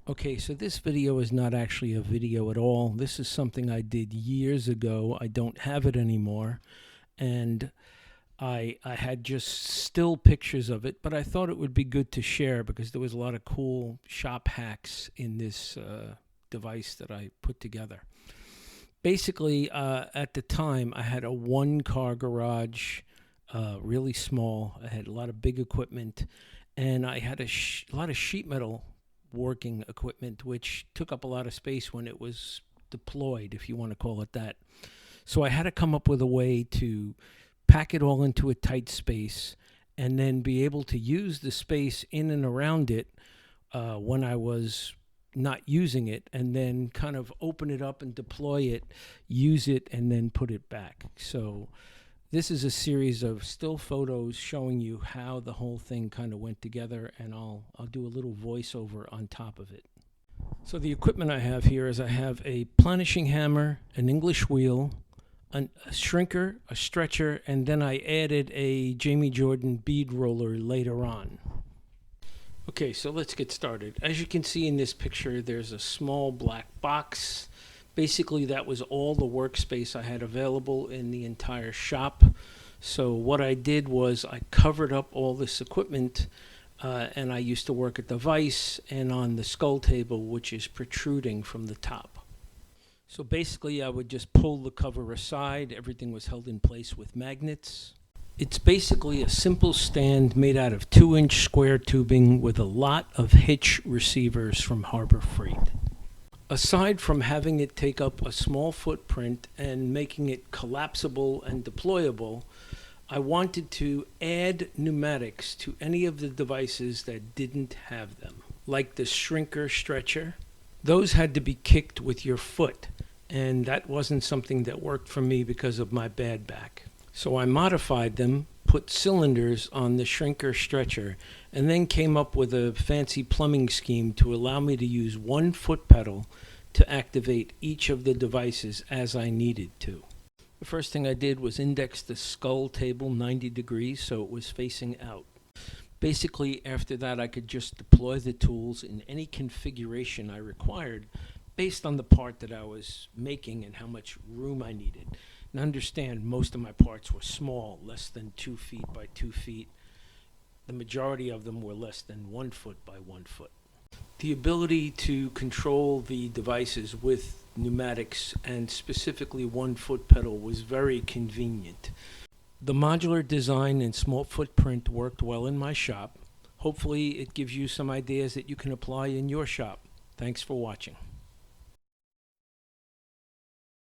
Okay, so this video is not actually a video at all. This is something I did years ago. I don't have it anymore. And I had just still pictures of it, but I thought it would be good to share because there was a lot of cool shop hacks in this device that I put together. Basically, at the time, I had a one-car garage, really small. I had a lot of big equipment, and I had a lot of sheet metal working equipment, which took up a lot of space when it was deployed, if you want to call it that. So I had to come up with a way to pack it all into a tight space and then be able to use the space in and around it when I was not using it, and then kind of open it up and deploy it, use it, and then put it back. So this is a series of still photos showing you how the whole thing kind of went together, and I'll do a little voiceover on top of it. So the equipment I have here is I have a planishing hammer, an English wheel, a shrinker, a stretcher, and then I added a Jamie Jordan bead roller later on. Okay, so let's get started. As you can see in this picture, there's a small black box. Basically, that was all the workspace I had available in the entire shop. So what I did was I covered up all this equipment, and I used to work at the vise and on the skull table, which is protruding from the top. So basically, I would just pull the cover aside. Everything was held in place with magnets. It's basically a simple stand made out of 2-inch square tubing with a lot of hitch receivers from Harbor Freight. Aside from having it take up a small footprint and making it collapsible and deployable, I wanted to add pneumatics to any of the devices that didn't have them, like the shrinker stretcher. Those had to be kicked with your foot, and that wasn't something that worked for me because of my bad back. So I modified them, put cylinders on the shrinker stretcher, and then came up with a fancy plumbing scheme to allow me to use one foot pedal to activate each of the devices as I needed to. The first thing I did was index the skull table 90 degrees so it was facing out. Basically, after that, I could just deploy the tools in any configuration I required based on the part that I was making and how much room I needed. And understand, most of my parts were small, less than 2 feet by 2 feet. The majority of them were less than 1 foot by 1 foot. The ability to control the devices with pneumatics and specifically 1 foot pedal was very convenient. The modular design and small footprint worked well in my shop. Hopefully it gives you some ideas that you can apply in your shop. Thanks for watching.